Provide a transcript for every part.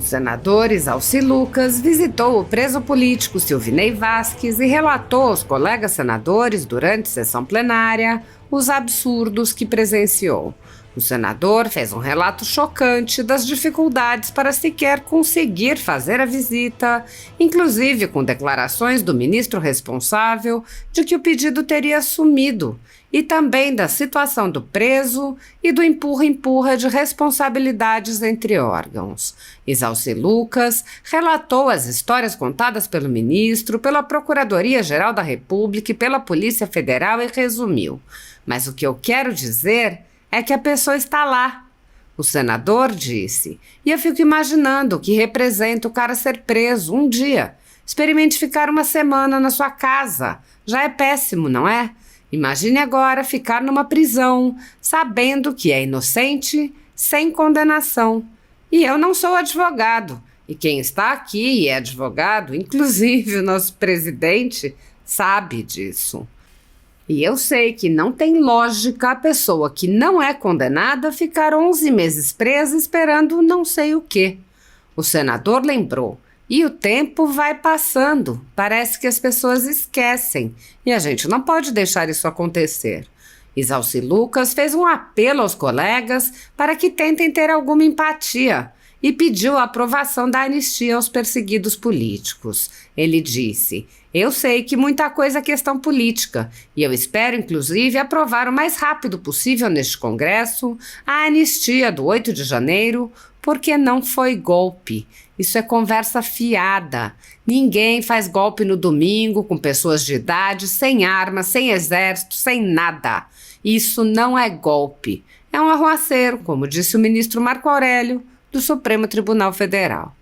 O senador Isalci Lucas visitou o preso político Silvinei Vasquez e relatou aos colegas senadores, durante sessão plenária, os absurdos que presenciou. O senador fez um relato chocante das dificuldades para sequer conseguir fazer a visita, inclusive com declarações do ministro responsável de que o pedido teria sumido, e também da situação do preso e do empurra-empurra de responsabilidades entre órgãos. Isalci Lucas relatou as histórias contadas pelo ministro, pela Procuradoria-Geral da República e pela Polícia Federal e resumiu. Mas o que eu quero dizer é que a pessoa está lá. O senador disse, e eu fico imaginando o que representa o cara ser preso um dia. Experimente ficar uma semana na sua casa. Já é péssimo, não é? Imagine agora ficar numa prisão, sabendo que é inocente, sem condenação. E eu não sou advogado. E quem está aqui e é advogado, inclusive o nosso presidente, sabe disso. E eu sei que não tem lógica a pessoa que não é condenada ficar 11 meses presa esperando não sei o quê. O senador lembrou. E o tempo vai passando. Parece que as pessoas esquecem. E a gente não pode deixar isso acontecer. Isalci Lucas fez um apelo aos colegas para que tentem ter alguma empatia e pediu a aprovação da anistia aos perseguidos políticos. Ele disse: eu sei que muita coisa é questão política e eu espero, inclusive, aprovar o mais rápido possível neste Congresso a anistia do 8 de janeiro, porque não foi golpe. Isso é conversa fiada. Ninguém faz golpe no domingo com pessoas de idade, sem armas, sem exército, sem nada. Isso não é golpe. É um arruaceiro, como disse o ministro Marco Aurélio, do Supremo Tribunal Federal.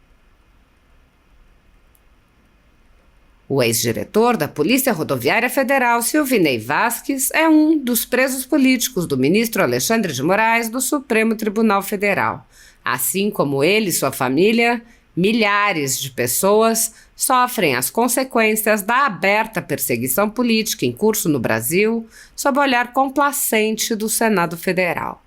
O ex-diretor da Polícia Rodoviária Federal, Silvinei Vasquez, é um dos presos políticos do ministro Alexandre de Moraes do Supremo Tribunal Federal. Assim como ele e sua família, milhares de pessoas sofrem as consequências da aberta perseguição política em curso no Brasil, sob o olhar complacente do Senado Federal.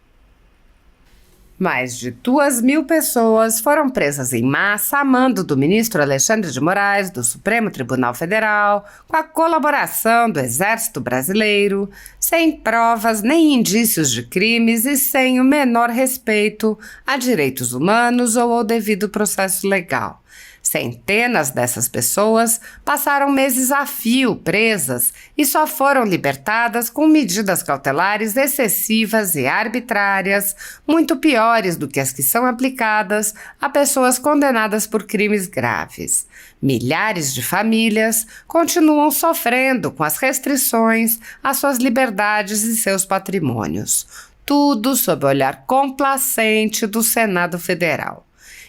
Mais de 2.000 pessoas foram presas em massa a mando do ministro Alexandre de Moraes, do Supremo Tribunal Federal, com a colaboração do Exército Brasileiro, sem provas nem indícios de crimes e sem o menor respeito a direitos humanos ou ao devido processo legal. Centenas dessas pessoas passaram meses a fio presas e só foram libertadas com medidas cautelares excessivas e arbitrárias, muito piores do que as que são aplicadas a pessoas condenadas por crimes graves. Milhares de famílias continuam sofrendo com as restrições às suas liberdades e seus patrimônios. Tudo sob o olhar complacente do Senado Federal.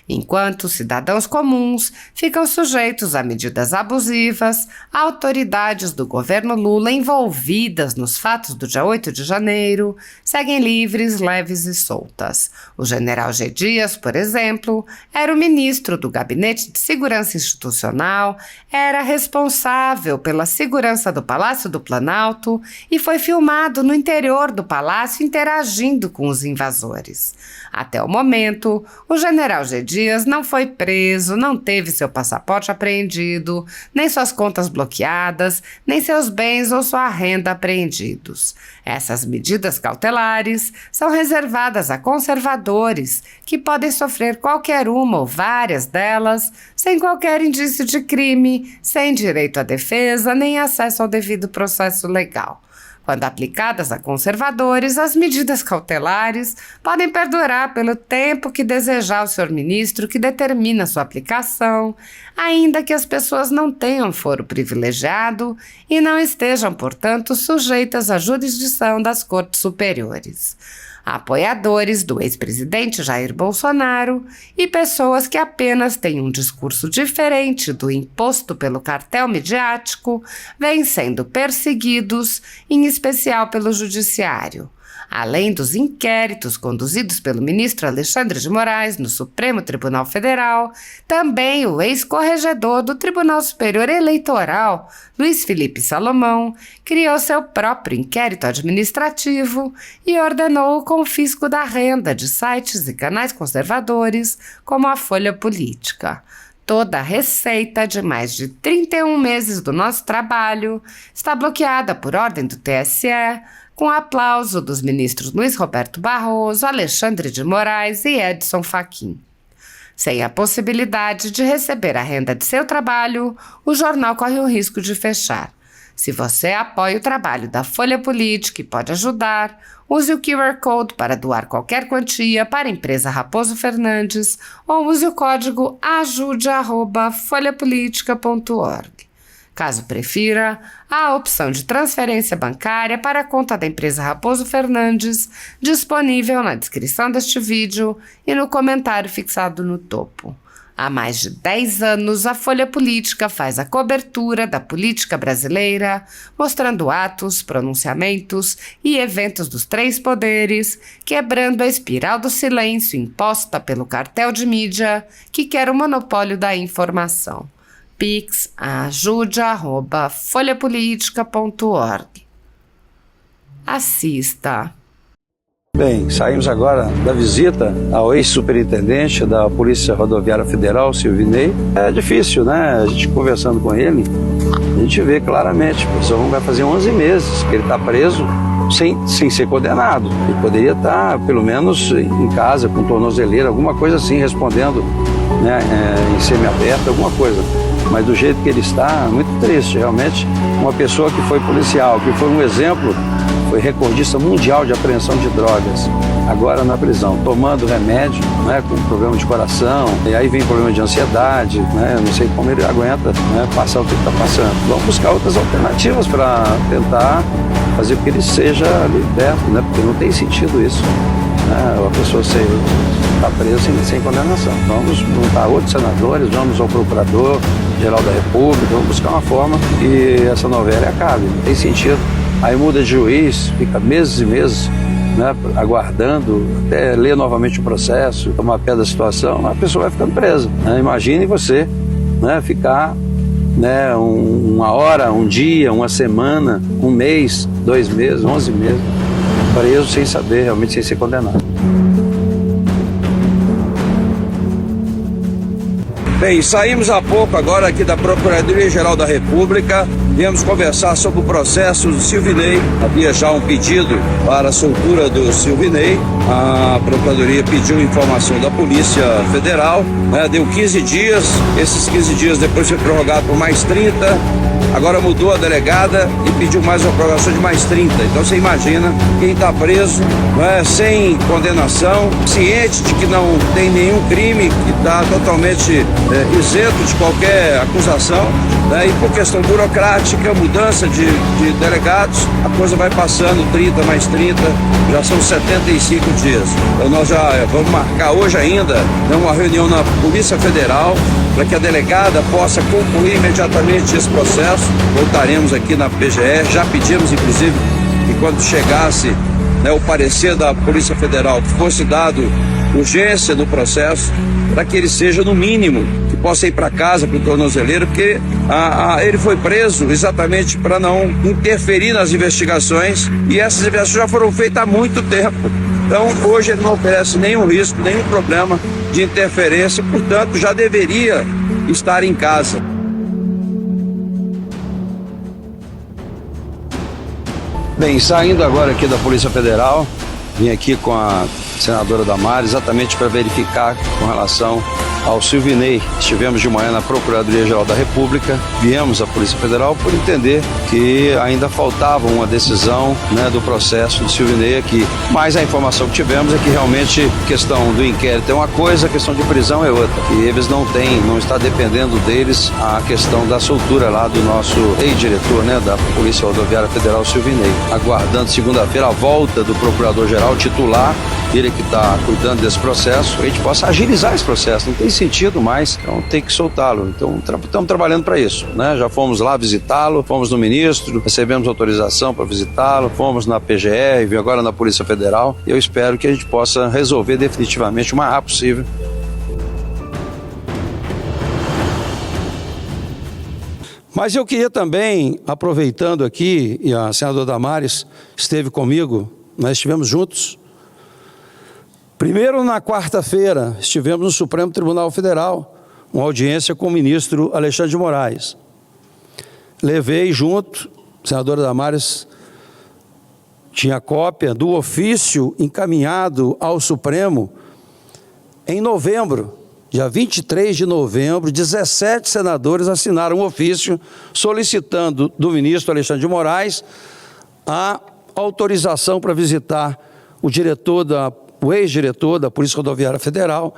Enquanto cidadãos comuns ficam sujeitos a medidas abusivas, autoridades do governo Lula envolvidas nos fatos do dia 8 de janeiro seguem livres, leves e soltas. O general G. Dias, por exemplo, era o ministro do Gabinete de Segurança Institucional, era responsável pela segurança do Palácio do Planalto e foi filmado no interior do palácio interagindo com os invasores. Até o momento, o general G. Dias não foi preso, não teve seu passaporte apreendido, nem suas contas bloqueadas, nem seus bens ou sua renda apreendidos. Essas medidas cautelares são reservadas a conservadores, que podem sofrer qualquer uma ou várias delas, sem qualquer indício de crime, sem direito à defesa, nem acesso ao devido processo legal. Quando aplicadas a conservadores, as medidas cautelares podem perdurar pelo tempo que desejar o senhor ministro que determina sua aplicação, ainda que as pessoas não tenham foro privilegiado e não estejam, portanto, sujeitas à jurisdição das cortes superiores. Apoiadores do ex-presidente Jair Bolsonaro e pessoas que apenas têm um discurso diferente do imposto pelo cartel midiático vêm sendo perseguidos, em especial pelo judiciário. Além dos inquéritos conduzidos pelo ministro Alexandre de Moraes no Supremo Tribunal Federal, também o ex-corregedor do Tribunal Superior Eleitoral, Luiz Felipe Salomão, criou seu próprio inquérito administrativo e ordenou o confisco da renda de sites e canais conservadores, como a Folha Política. Toda a receita de mais de 31 meses do nosso trabalho está bloqueada por ordem do TSE, com aplauso dos ministros Luiz Roberto Barroso, Alexandre de Moraes e Edson Fachin. Sem a possibilidade de receber a renda de seu trabalho, o jornal corre o risco de fechar. Se você apoia o trabalho da Folha Política e pode ajudar, use o QR Code para doar qualquer quantia para a empresa Raposo Fernandes ou use o código ajude@folhapolitica.org. Caso prefira, há a opção de transferência bancária para a conta da empresa Raposo Fernandes, disponível na descrição deste vídeo e no comentário fixado no topo. Há mais de 10 anos, a Folha Política faz a cobertura da política brasileira, mostrando atos, pronunciamentos e eventos dos três poderes, quebrando a espiral do silêncio imposta pelo cartel de mídia que quer o monopólio da informação. Pix ajude@folhapolitica.org. Assista. Bem, saímos agora da visita ao ex-superintendente da Polícia Rodoviária Federal, Silvinei. É difícil, né? A gente conversando com ele, a gente vê claramente, o pessoal vai fazer 11 meses que ele está preso sem ser condenado. Ele poderia estar, pelo menos, em casa, com tornozeleira, alguma coisa assim, respondendo, né, em semiaberto, alguma coisa. Mas do jeito que ele está, muito triste, realmente. Uma pessoa que foi policial, que foi um exemplo, foi recordista mundial de apreensão de drogas, agora na prisão, tomando remédio, né, com problema de coração, e aí vem problema de ansiedade, né, não sei como ele aguenta, né, passar o que ele está passando. Vamos buscar outras alternativas para tentar fazer com que ele seja liberto, né, porque não tem sentido isso, né, a pessoa estar presa sem condenação. Vamos juntar outros senadores, vamos ao Procurador-Geral da República, vamos buscar uma forma que essa novela acabe, não tem sentido. Aí muda de juiz, fica meses e meses, né, aguardando, até ler novamente o processo, tomar pé da situação, a pessoa vai ficando presa. Né? Imagine você, né, ficar, né, uma hora, um dia, uma semana, um mês, 2 meses, 11 meses, preso sem saber, realmente sem ser condenado. Bem, saímos há pouco agora aqui da Procuradoria-Geral da República, viemos conversar sobre o processo do Silvinei. Havia já um pedido para a soltura do Silvinei, a Procuradoria pediu informação da Polícia Federal, né, deu 15 dias, esses 15 dias depois foi prorrogado por mais 30, agora mudou a delegada e pediu mais uma prorrogação de mais 30. Então você imagina quem está preso, né, sem condenação, ciente de que não tem nenhum crime, que está totalmente isento de qualquer acusação, né, e por questão burocrática, mudança de delegados, a coisa vai passando 30 mais 30, já são 75 dias. Então nós já vamos marcar hoje ainda, né, uma reunião na Polícia Federal para que a delegada possa concluir imediatamente esse processo. Voltaremos aqui na PGR, já pedimos inclusive que quando chegasse, né, o parecer da Polícia Federal, que fosse dado urgência no processo, para que ele seja no mínimo, que possa ir para casa para o tornozeleiro, porque ele foi preso exatamente para não interferir nas investigações, e essas investigações já foram feitas há muito tempo. Então hoje ele não oferece nenhum risco, nenhum problema de interferência, portanto já deveria estar em casa. Bem, saindo agora aqui da Polícia Federal, vim aqui com a senadora Damares, exatamente para verificar com relação ao Silvinei. Estivemos de manhã na Procuradoria-Geral da República, viemos à Polícia Federal por entender que ainda faltava uma decisão, né, do processo do Silvinei aqui. Mas a informação que tivemos é que realmente a questão do inquérito é uma coisa, a questão de prisão é outra. E eles não está dependendo deles a questão da soltura lá do nosso ex-diretor, né, da Polícia Rodoviária Federal, Silvinei. Aguardando segunda-feira a volta do Procurador-Geral titular, ele que está cuidando desse processo, a gente possa agilizar esse processo. Não tem sentido mais, então tem que soltá-lo. Então estamos trabalhando para isso, né? Já fomos lá visitá-lo, fomos no ministro, recebemos autorização para visitá-lo, fomos na PGR, agora na Polícia Federal, e eu espero que a gente possa resolver definitivamente o mais rápido possível. Mas eu queria também, aproveitando aqui, e a senadora Damares esteve comigo, nós estivemos juntos. Primeiro, na quarta-feira, estivemos no Supremo Tribunal Federal, uma audiência com o ministro Alexandre de Moraes. Levei junto, a senadora Damares tinha cópia do ofício encaminhado ao Supremo em novembro. Dia 23 de novembro, 17 senadores assinaram um ofício solicitando do ministro Alexandre de Moraes a autorização para visitar o ex-diretor da Polícia Rodoviária Federal,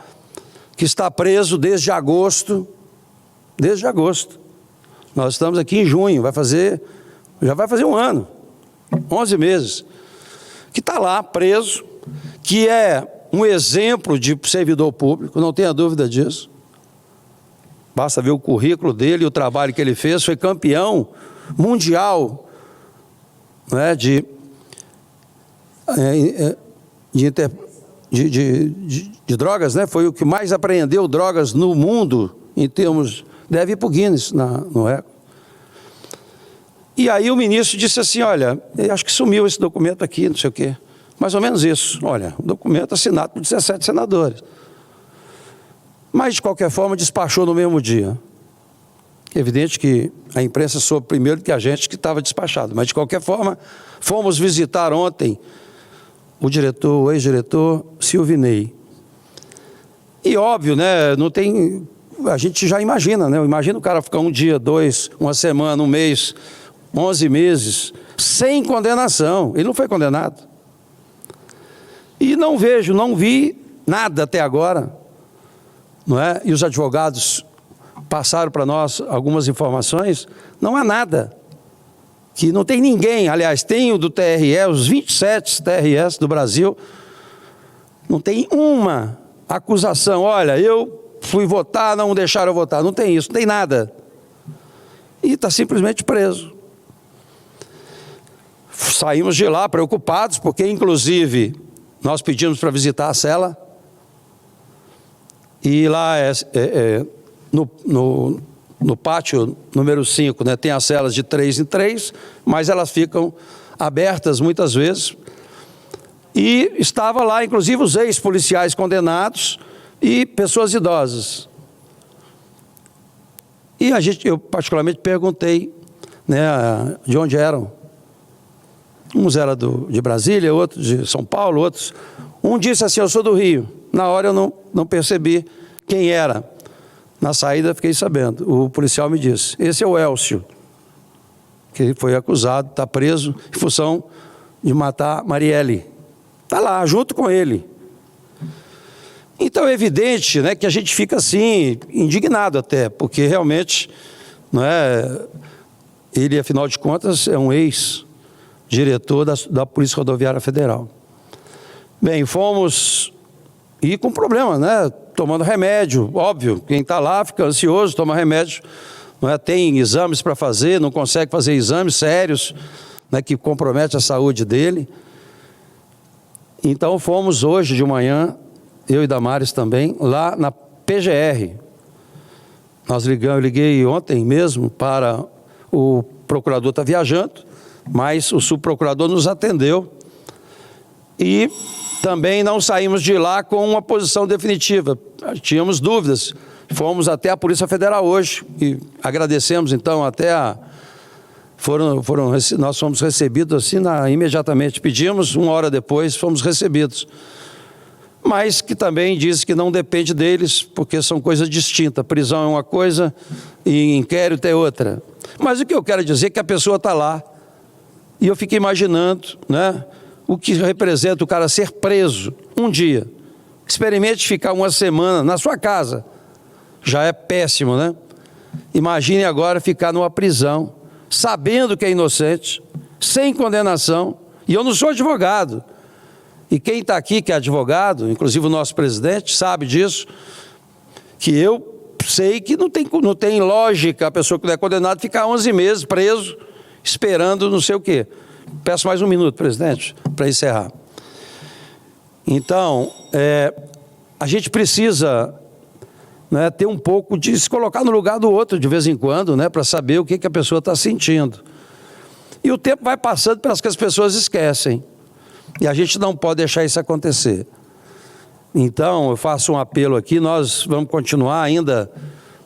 que está preso desde agosto. Desde agosto. Nós estamos aqui em junho, já vai fazer um ano, 11 meses, que está lá preso, que é um exemplo de servidor público, não tenha dúvida disso. Basta ver o currículo dele, o trabalho que ele fez, foi campeão mundial, né, de drogas, né? Foi o que mais apreendeu drogas no mundo, em termos, deve ir para o Guinness, no recorde. E aí o ministro disse assim, olha, acho que sumiu esse documento aqui, não sei o quê. Mais ou menos isso, olha, o documento assinado por 17 senadores. Mas, de qualquer forma, despachou no mesmo dia. Evidente que a imprensa soube primeiro que a gente que estava despachado, mas, de qualquer forma, fomos visitar ontem o ex-diretor Silvinei. E, óbvio, né, não tem... A gente já imagina, né? Imagina o cara ficar um dia, dois, uma semana, um mês, 11 meses, sem condenação. Ele não foi condenado. E não vi nada até agora, não é? E os advogados passaram para nós algumas informações, não há nada, que não tem ninguém, aliás, tem o do TRE, os 27 TREs do Brasil, não tem uma acusação, olha, eu fui votar, não deixaram eu votar, não tem isso, não tem nada. E está simplesmente preso. Saímos de lá preocupados, porque inclusive nós pedimos para visitar a cela, e lá no pátio número 5, né, tem as celas de 3 em 3, mas elas ficam abertas muitas vezes, e estava lá inclusive os ex-policiais condenados e pessoas idosas. E eu particularmente perguntei, né, de onde eram. Uns eram de Brasília, outros de São Paulo, outros. Um disse assim, eu sou do Rio. Na hora eu não percebi quem era. Na saída fiquei sabendo. O policial me disse, esse é o Elcio, que ele foi acusado, está preso em função de matar Marielle. Está lá, junto com ele. Então é evidente, né, que a gente fica assim, indignado até, porque realmente, não é, ele, afinal de contas, é um ex-diretor da Polícia Rodoviária Federal. Bem, fomos, e com problema, né, tomando remédio, óbvio, quem está lá fica ansioso, toma remédio, não é, tem exames para fazer, não consegue fazer exames sérios, né, que comprometem a saúde dele. Então fomos hoje de manhã, eu e Damares também, lá na PGR. Eu liguei ontem mesmo para o procurador está viajando, mas o subprocurador nos atendeu e também não saímos de lá com uma posição definitiva. Tínhamos dúvidas. Fomos até a Polícia Federal hoje e agradecemos então nós fomos recebidos assim imediatamente. Pedimos, uma hora depois fomos recebidos. Mas que também diz que não depende deles, porque são coisas distintas. Prisão é uma coisa e inquérito é outra. Mas o que eu quero dizer é que a pessoa está lá. E eu fiquei imaginando, né, o que representa o cara ser preso um dia. Experimente ficar uma semana na sua casa. Já é péssimo, né? Imagine agora ficar numa prisão, sabendo que é inocente, sem condenação. E eu não sou advogado. E quem está aqui, que é advogado, inclusive o nosso presidente, sabe disso, que eu sei que não tem lógica a pessoa que não é condenada ficar 11 meses preso, esperando não sei o quê. Peço mais um minuto, presidente, para encerrar. Então, a gente precisa, né, ter um pouco de se colocar no lugar do outro de vez em quando, né, para saber o que a pessoa está sentindo. E o tempo vai passando, parece que as pessoas esquecem. E a gente não pode deixar isso acontecer. Então, eu faço um apelo aqui, nós vamos continuar ainda,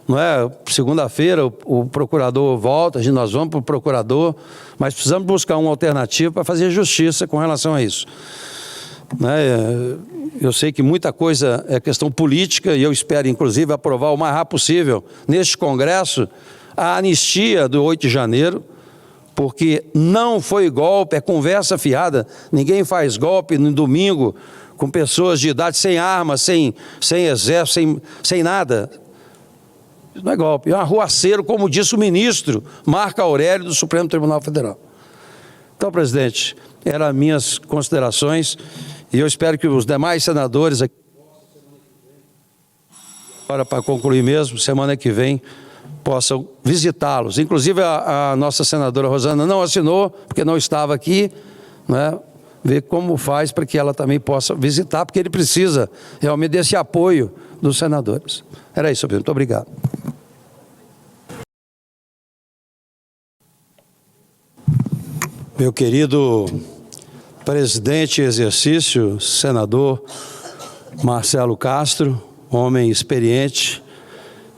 não é? Segunda-feira o procurador volta, nós vamos para o procurador, mas precisamos buscar uma alternativa para fazer justiça com relação a isso. Né? Eu sei que muita coisa é questão política e eu espero, inclusive, aprovar o mais rápido possível, neste Congresso, a anistia do 8 de janeiro, porque não foi golpe, é conversa fiada, ninguém faz golpe no domingo, com pessoas de idade sem armas, sem exército, sem nada. Isso não é golpe, é um arruaceiro, como disse o ministro Marco Aurélio do Supremo Tribunal Federal. Então, presidente, eram minhas considerações e eu espero que os demais senadores aqui, agora para concluir mesmo, semana que vem, possam visitá-los. Inclusive a nossa senadora Rosana não assinou, porque não estava aqui, né? Ver como faz para que ela também possa visitar, porque ele precisa realmente desse apoio dos senadores. Era isso, muito obrigado. Meu querido presidente em exercício, senador Marcelo Castro, homem experiente,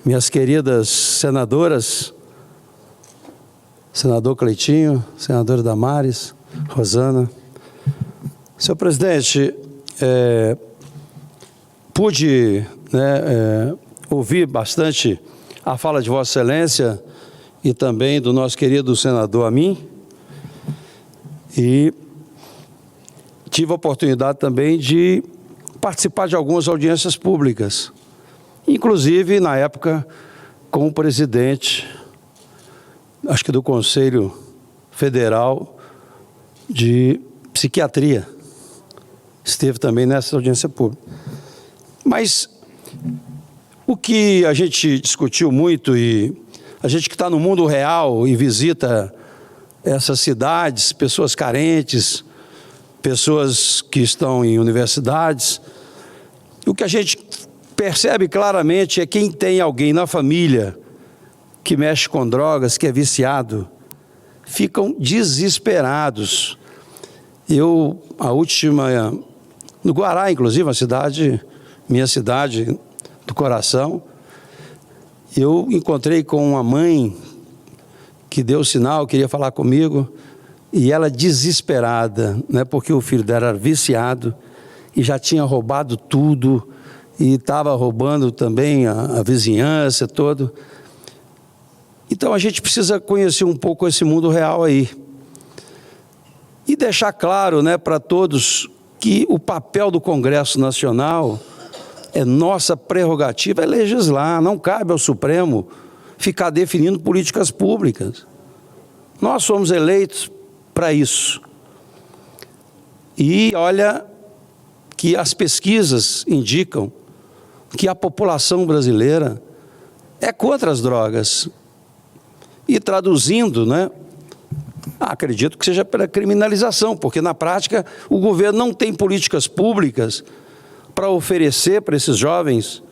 minhas queridas senadoras, senador Cleitinho, senadora Damares, Rosana. Senhor presidente, pude, né, ouvir bastante a fala de Vossa Excelência e também do nosso querido senador Amin, e tive a oportunidade também de participar de algumas audiências públicas, inclusive na época com o presidente, acho que do Conselho Federal de Psiquiatria, esteve também nessa audiência pública. Mas o que a gente discutiu muito, e a gente que está no mundo real e visita essas cidades, pessoas carentes, pessoas que estão em universidades, o que a gente percebe claramente é quem tem alguém na família que mexe com drogas, que é viciado, ficam desesperados. A última, no Guará, inclusive, uma cidade, minha cidade do coração, eu encontrei com uma mãe que deu sinal, queria falar comigo, e ela desesperada, né, porque o filho dela era viciado e já tinha roubado tudo, e estava roubando também a vizinhança toda. Então a gente precisa conhecer um pouco esse mundo real aí. E deixar claro, né, para todos que o papel do Congresso Nacional é nossa prerrogativa, é legislar, não cabe ao Supremo ficar definindo políticas públicas. Nós somos eleitos para isso. E olha que as pesquisas indicam que a população brasileira é contra as drogas. E traduzindo, né, acredito que seja pela criminalização, porque na prática o governo não tem políticas públicas para oferecer para esses jovens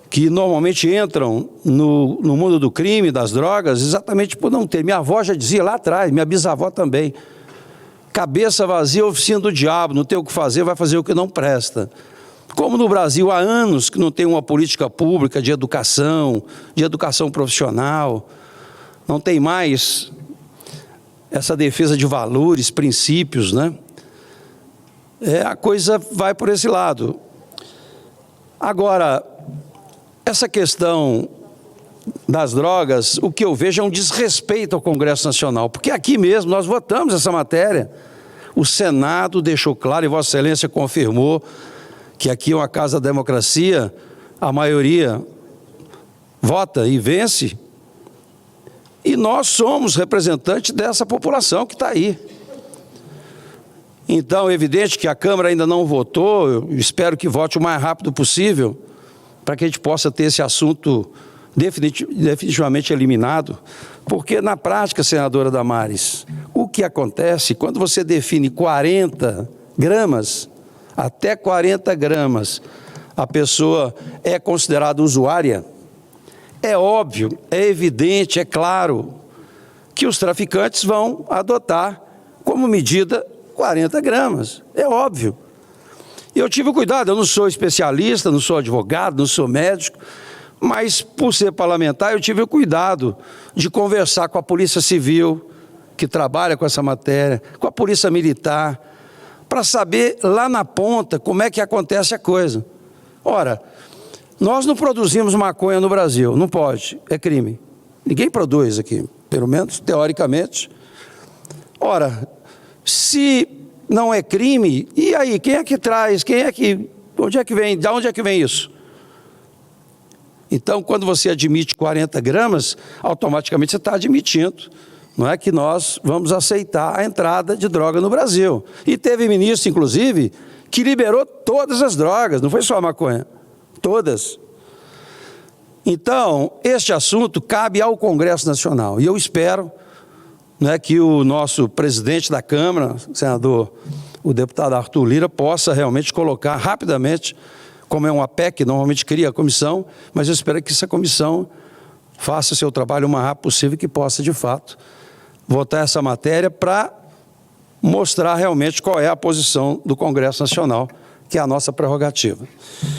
que normalmente entram no mundo do crime, das drogas, exatamente por não ter. Minha avó já dizia lá atrás, minha bisavó também, cabeça vazia, oficina do diabo, não tem o que fazer, vai fazer o que não presta. Como no Brasil há anos que não tem uma política pública de educação profissional, não tem mais essa defesa de valores, princípios, né? A coisa vai por esse lado. Agora, essa questão das drogas, o que eu vejo é um desrespeito ao Congresso Nacional, porque aqui mesmo nós votamos essa matéria. O Senado deixou claro, e Vossa Excelência confirmou, que aqui é uma casa da democracia, a maioria vota e vence, e nós somos representantes dessa população que está aí. Então, é evidente que a Câmara ainda não votou, eu espero que vote o mais rápido possível, para que a gente possa ter esse assunto definitivamente eliminado, porque na prática, senadora Damares, o que acontece quando você define 40 gramas, até 40 gramas, a pessoa é considerada usuária, é óbvio, é evidente, é claro, que os traficantes vão adotar como medida 40 gramas, é óbvio. E eu tive cuidado, eu não sou especialista, não sou advogado, não sou médico, mas por ser parlamentar eu tive o cuidado de conversar com a Polícia Civil, que trabalha com essa matéria, com a Polícia Militar, para saber lá na ponta como é que acontece a coisa. Ora, nós não produzimos maconha no Brasil, não pode, é crime. Ninguém produz aqui, pelo menos teoricamente. Ora, se não é crime, e aí, quem é que traz, onde é que vem, de onde é que vem isso? Então, quando você admite 40 gramas, automaticamente você está admitindo, não é que nós vamos aceitar a entrada de droga no Brasil. E teve ministro, inclusive, que liberou todas as drogas, não foi só a maconha, todas. Então, este assunto cabe ao Congresso Nacional, e eu espero, não é, que o nosso presidente da Câmara, senador, o deputado Arthur Lira, possa realmente colocar rapidamente, como é uma PEC, normalmente cria a comissão, mas eu espero que essa comissão faça o seu trabalho o mais rápido possível e que possa, de fato, votar essa matéria para mostrar realmente qual é a posição do Congresso Nacional, que é a nossa prerrogativa.